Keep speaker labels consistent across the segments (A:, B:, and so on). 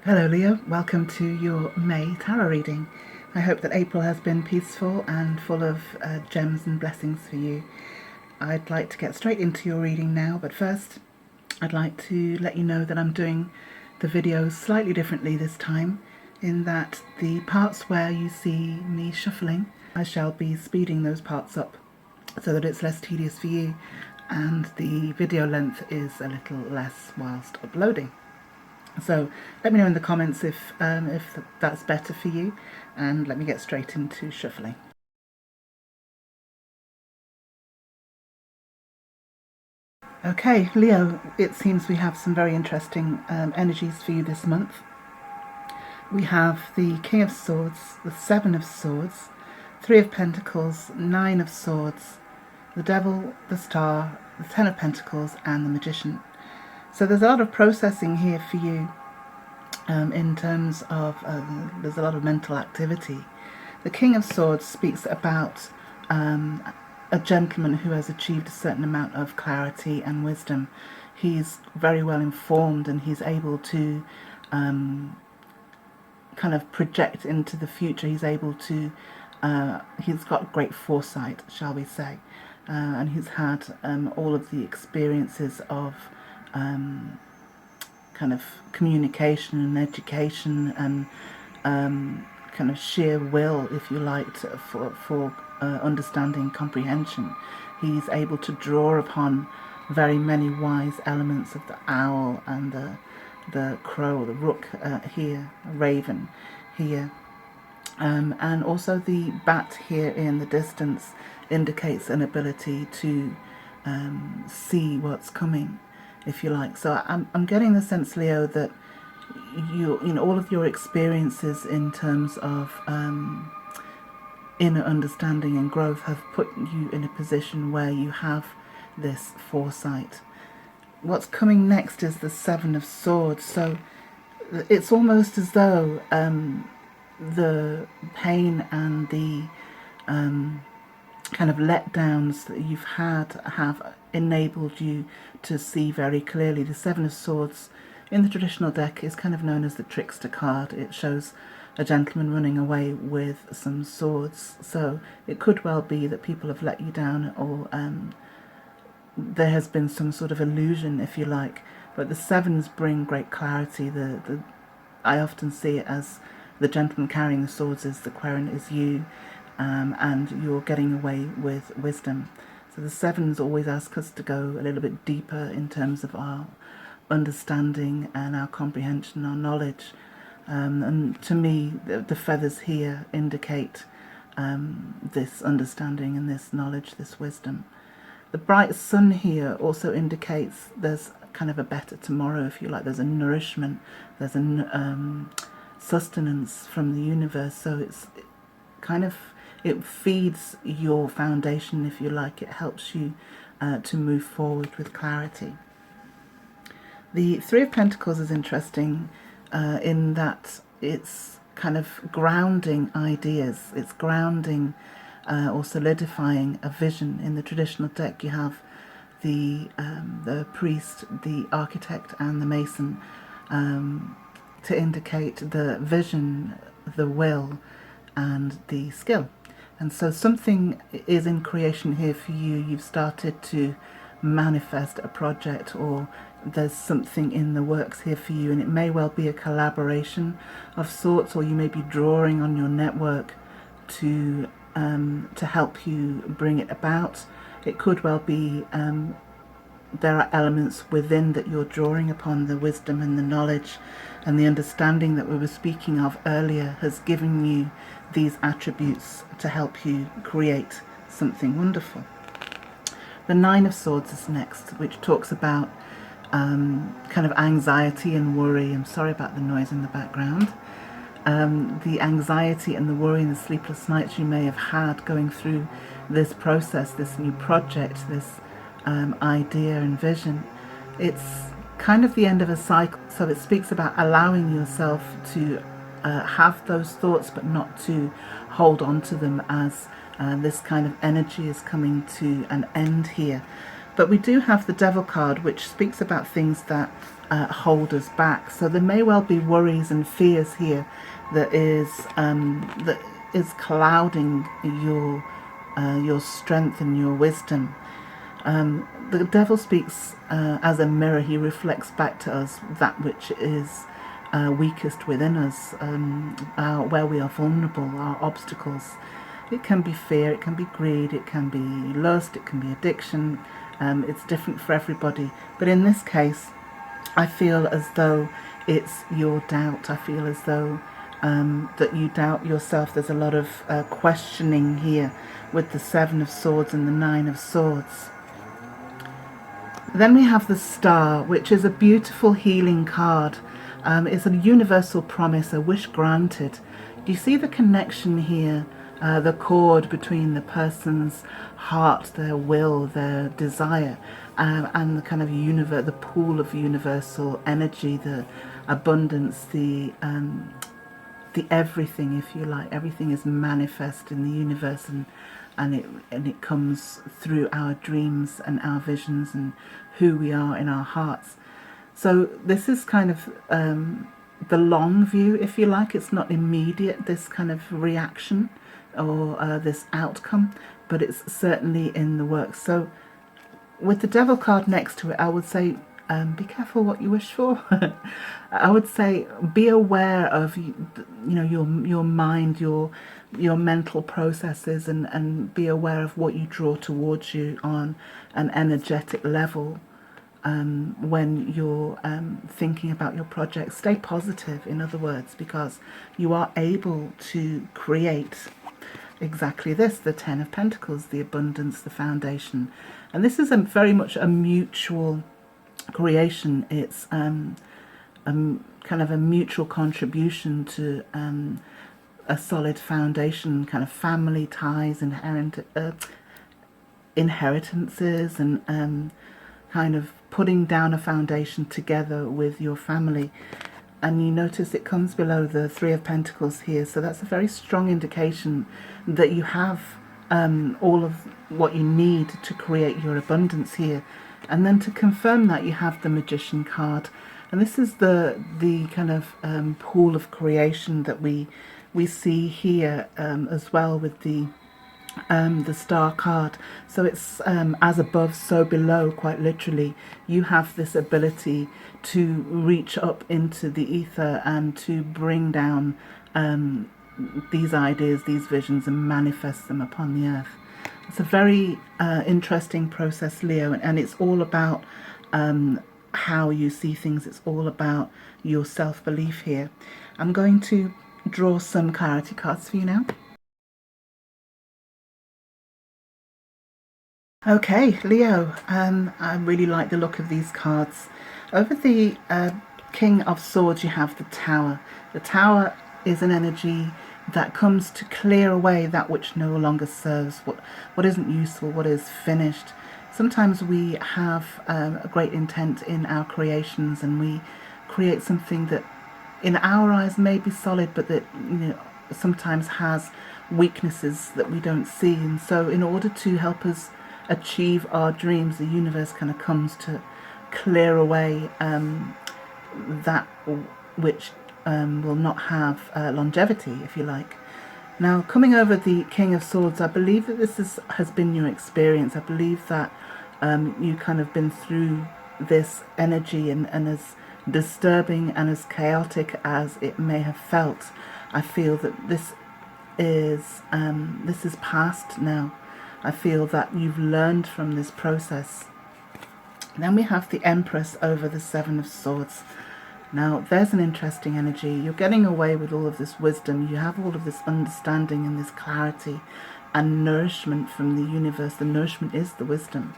A: Hello Leo, welcome to your May tarot reading. I hope that April has been peaceful and full of gems and blessings for you. I'd like to get straight into your reading now, but first I'd like to let you know that I'm doing the videos slightly differently this time, in that the parts where you see me shuffling, I shall be speeding those parts up so that it's less tedious for you, and the video length is a little less whilst uploading. So let me know in the comments if that's better for you, and let me get straight into shuffling. Okay, Leo, it seems we have some very interesting energies for you this month. We have the King of Swords, the Seven of Swords, Three of Pentacles, Nine of Swords, the Devil, the Star, the Ten of Pentacles, and the Magician. So there's a lot of processing here for you. In terms of, there's a lot of mental activity. The King of Swords speaks about a gentleman who has achieved a certain amount of clarity and wisdom. He's very well informed, and he's able to kind of project into the future. He's able to, he's got great foresight, shall we say, and he's had all of the experiences of kind of communication and education and kind of sheer will, if you like, for understanding, comprehension. He's able to draw upon very many wise elements of the owl and the crow, the rook here, raven here, and also the bat here in the distance indicates an ability to see what's coming, if you like. So I'm getting the sense, Leo, that you know, all of your experiences in terms of inner understanding and growth have put you in a position where you have this foresight. What's coming next is the Seven of Swords. So it's almost as though the pain and the kind of letdowns that you've had have enabled you to see very clearly. The Seven of Swords in the traditional deck is kind of known as the trickster card. It shows a gentleman running away with some swords. So it could well be that people have let you down, or there has been some sort of illusion, if you like. But the sevens bring great clarity. I often see it as the gentleman carrying the swords is the querent, is you, and you're getting away with wisdom. So the sevens always ask us to go a little bit deeper in terms of our understanding and our comprehension, our knowledge. And to me, the feathers here indicate this understanding and this knowledge, this wisdom. The bright sun here also indicates there's kind of a better tomorrow, if you like. There's a nourishment, there's a sustenance from the universe. So it's kind of, it feeds your foundation, if you like. It helps you to move forward with clarity. The Three of Pentacles is interesting in that it's kind of grounding ideas. It's grounding or solidifying a vision. In the traditional deck, you have the priest, the architect, and the mason to indicate the vision, the will, and the skill. And so something is in creation here for you. You've started to manifest a project, or there's something in the works here for you, and it may well be a collaboration of sorts, or you may be drawing on your network to help you bring it about. It could well be there are elements within that you're drawing upon. The wisdom and the knowledge and the understanding that we were speaking of earlier has given you these attributes to help you create something wonderful. The Nine of Swords is next, which talks about kind of anxiety and worry. I'm sorry about the noise in the background. The anxiety and the worry and the sleepless nights you may have had going through this process, this new project, this idea and vision. It's kind of the end of a cycle. So it speaks about allowing yourself to have those thoughts, but not to hold on to them, as this kind of energy is coming to an end here. But we do have the Devil card, which speaks about things that hold us back. So there may well be worries and fears here that is clouding your strength and your wisdom. The Devil speaks as a mirror. He reflects back to us that which is weakest within us, where we are vulnerable, our obstacles. It can be fear, it can be greed, it can be lust, it can be addiction. It's different for everybody. But in this case, I feel as though it's your doubt. I feel as though that you doubt yourself. There's a lot of questioning here with the Seven of Swords and the Nine of Swords. Then we have the Star, which is a beautiful healing card. It's a universal promise, a wish granted. Do you see the connection here? The chord between the person's heart, their will, their desire, and the kind of the pool of universal energy, the abundance, the everything, if you like. Everything is manifest in the universe, and it comes through our dreams and our visions and who we are in our hearts. So this is kind of the long view, if you like. It's not immediate, this kind of reaction or this outcome, but it's certainly in the works. So with the Devil card next to it, I would say be careful what you wish for. I would say be aware of your mind, your mental processes, and be aware of what you draw towards you on an energetic level. When you're thinking about your project, stay positive, in other words, because you are able to create exactly this, the Ten of Pentacles, the abundance, the foundation. And this is very much a mutual creation. It's kind of a mutual contribution to a solid foundation, kind of family ties, inheritances, and kind of putting down a foundation together with your family. And you notice it comes below the Three of Pentacles here, so that's a very strong indication that you have all of what you need to create your abundance here. And then to confirm that, you have the Magician card, and this is the kind of pool of creation that we see here as well with the Star card. So it's as above, so below, quite literally. You have this ability to reach up into the ether and to bring down these ideas, these visions, and manifest them upon the earth. It's a very interesting process, Leo, and it's all about how you see things. It's all about your self-belief here. I'm going to draw some clarity cards for you now. Okay, Leo, I really like the look of these cards. Over the King of Swords, you have the Tower. The Tower is an energy that comes to clear away that which no longer serves, what isn't useful, what is finished. Sometimes we have a great intent in our creations, and we create something that in our eyes may be solid, but that sometimes has weaknesses that we don't see. And so in order to help us achieve our dreams, the universe kind of comes to clear away that which will not have longevity, if you like. Now, coming over the King of Swords, I believe that this has been your experience. I believe that you kind of been through this energy, and as disturbing and as chaotic as it may have felt, I feel that this is past now. I feel that you've learned from this process. Then we have the Empress over the Seven of Swords. Now, there's an interesting energy. You're getting away with all of this wisdom. You have all of this understanding and this clarity and nourishment from the universe. The nourishment is the wisdom.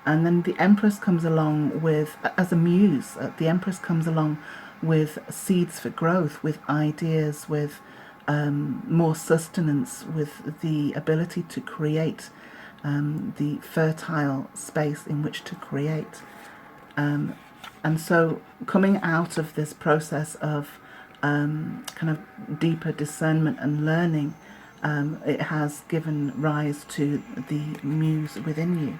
A: And then the Empress comes along with, as a muse, the Empress comes along with seeds for growth, with ideas, with more sustenance, with the ability to create, the fertile space in which to create. And so coming out of this process of kind of deeper discernment and learning, it has given rise to the muse within you.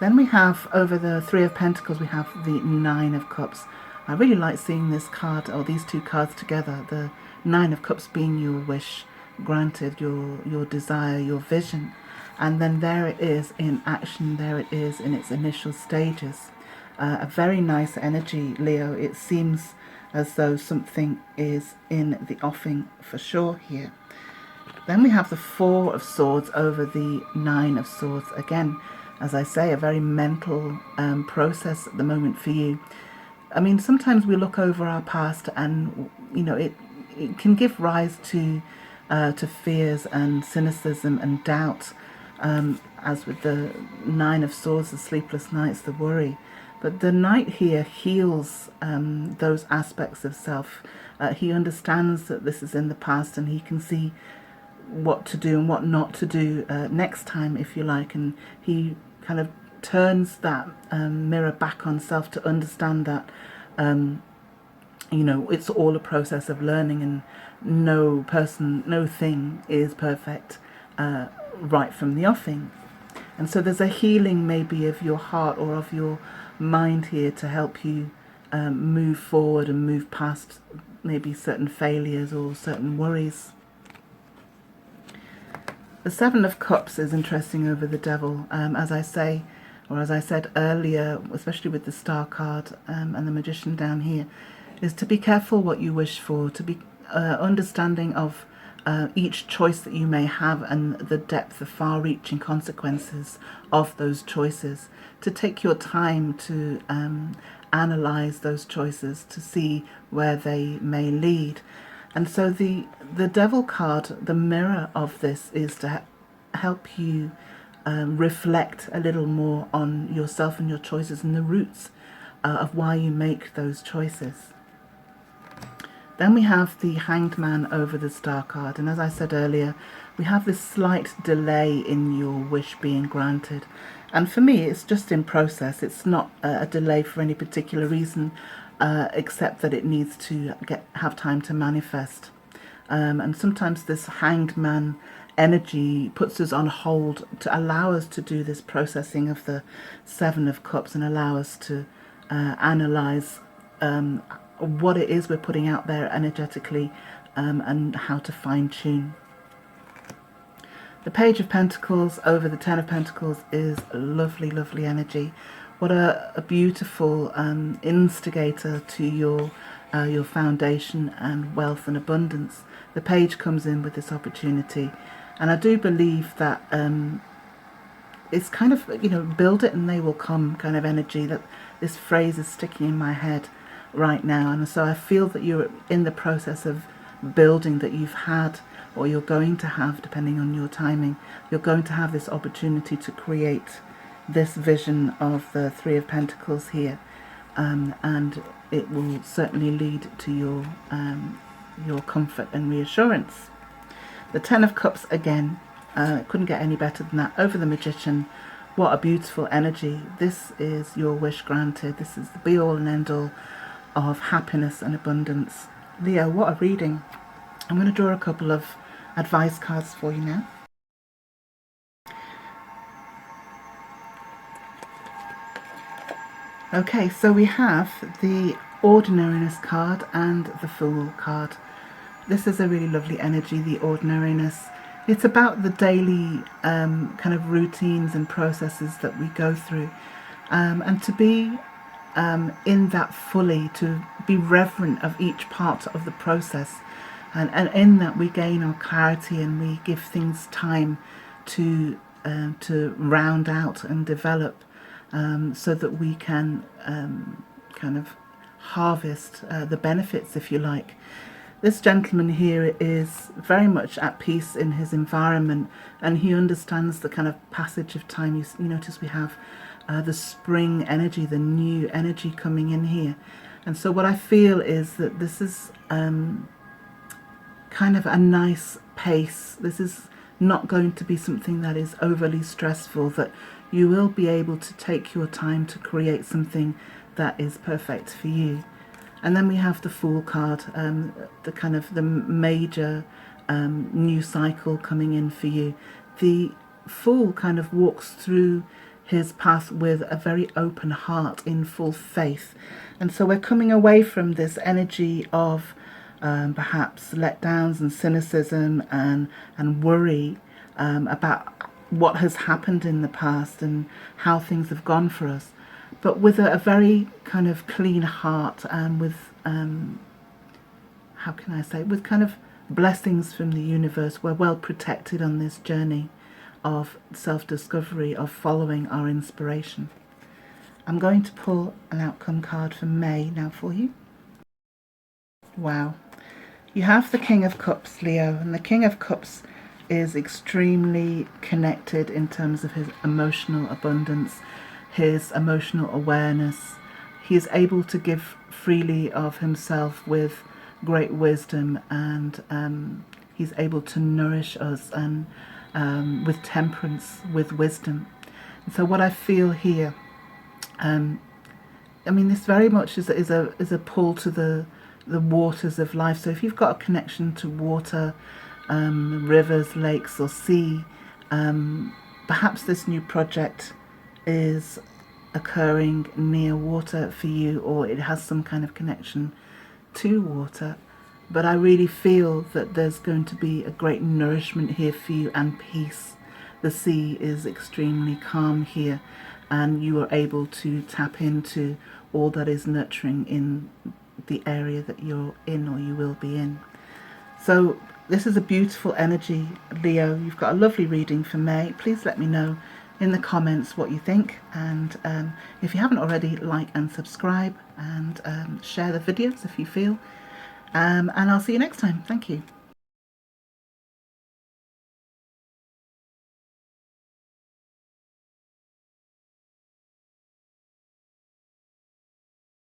A: Then we have, over the Three of Pentacles, we have the Nine of Cups. I really like seeing this card, or these two cards together. The Nine of Cups being your wish granted, your desire, your vision. And then there it is in action, there it is in its initial stages. A very nice energy, Leo. It seems as though something is in the offing for sure here. Then we have the Four of Swords over the Nine of Swords. Again, as I say, a very mental process at the moment for you. I mean, sometimes we look over our past and, you know, it can give rise to fears and cynicism and doubt, as with the Nine of Swords, the sleepless nights, the worry. But the Knight here heals those aspects of self. He understands that this is in the past, and he can see what to do and what not to do next time, if you like. And he kind of turns that mirror back on self to understand that, you know, it's all a process of learning, and no person, no thing is perfect right from the offing. And so there's a healing maybe of your heart or of your mind here to help you move forward and move past maybe certain failures or certain worries. The Seven of Cups is interesting over the Devil, as I say, or as I said earlier, especially with the Star card and the Magician down here, is to be careful what you wish for, to be understanding of each choice that you may have and the depth, the far-reaching consequences of those choices, to take your time to analyze those choices, to see where they may lead. And so the Devil card, the mirror of this, is to help you reflect a little more on yourself and your choices and the roots of why you make those choices. Then we have the Hanged Man over the Star card, and as I said earlier, we have this slight delay in your wish being granted. And for me, it's just in process. It's not a delay for any particular reason, except that it needs to have time to manifest. And sometimes this Hanged Man energy puts us on hold to allow us to do this processing of the Seven of Cups and allow us to analyze what it is we're putting out there energetically, and how to fine-tune. The Page of Pentacles over the Ten of Pentacles is lovely, lovely energy. What a beautiful instigator to your foundation and wealth and abundance. The Page comes in with this opportunity, and I do believe that it's kind of, you know, build it and they will come kind of energy. That this phrase is sticking in my head right now, and so I feel that you're in the process of building, that you've had, or you're going to have, depending on your timing, you're going to have this opportunity to create this vision of the Three of Pentacles here, and it will certainly lead to your comfort and reassurance. The Ten of Cups again, couldn't get any better than that over the Magician. What a beautiful energy. This is your wish granted. This is the be all and end all of happiness and abundance. Leo, what a reading. I'm going to draw a couple of advice cards for you now. Okay, so we have the Ordinariness card and the Fool card. This is a really lovely energy, the Ordinariness. It's about the daily kind of routines and processes that we go through, and to be in that fully, to be reverent of each part of the process, and in that we gain our clarity and we give things time to round out and develop, so that we can kind of harvest the benefits, if you like. This gentleman here is very much at peace in his environment, and he understands the kind of passage of time. You notice we have the spring energy, the new energy coming in here. And so what I feel is that this is kind of a nice pace. This is not going to be something that is overly stressful, that you will be able to take your time to create something that is perfect for you. And then we have the Fool card, the kind of the major new cycle coming in for you. The Fool kind of walks through his path with a very open heart, in full faith. And so we're coming away from this energy of perhaps letdowns and cynicism and worry about what has happened in the past and how things have gone for us, but with a very kind of clean heart, and with how can I say, with kind of blessings from the universe. We're well protected on this journey of self-discovery, of following our inspiration. I'm going to pull an outcome card for May now for you. Wow. You have the King of Cups, Leo, and the King of Cups is extremely connected in terms of his emotional abundance, his emotional awareness. He is able to give freely of himself with great wisdom, and he's able to nourish us, and with temperance, with wisdom. And so what I feel here, I mean, this very much is a pull to the waters of life. So if you've got a connection to water, rivers, lakes or sea, perhaps this new project is occurring near water for you, or it has some kind of connection to water. But I really feel that there's going to be a great nourishment here for you, and peace. The sea is extremely calm here, and you are able to tap into all that is nurturing in the area that you're in, or you will be in. So this is a beautiful energy, Leo. You've got a lovely reading for May. Please let me know in the comments what you think, and if you haven't already, like and subscribe, and share the videos if you feel, and I'll see you next time. Thank you.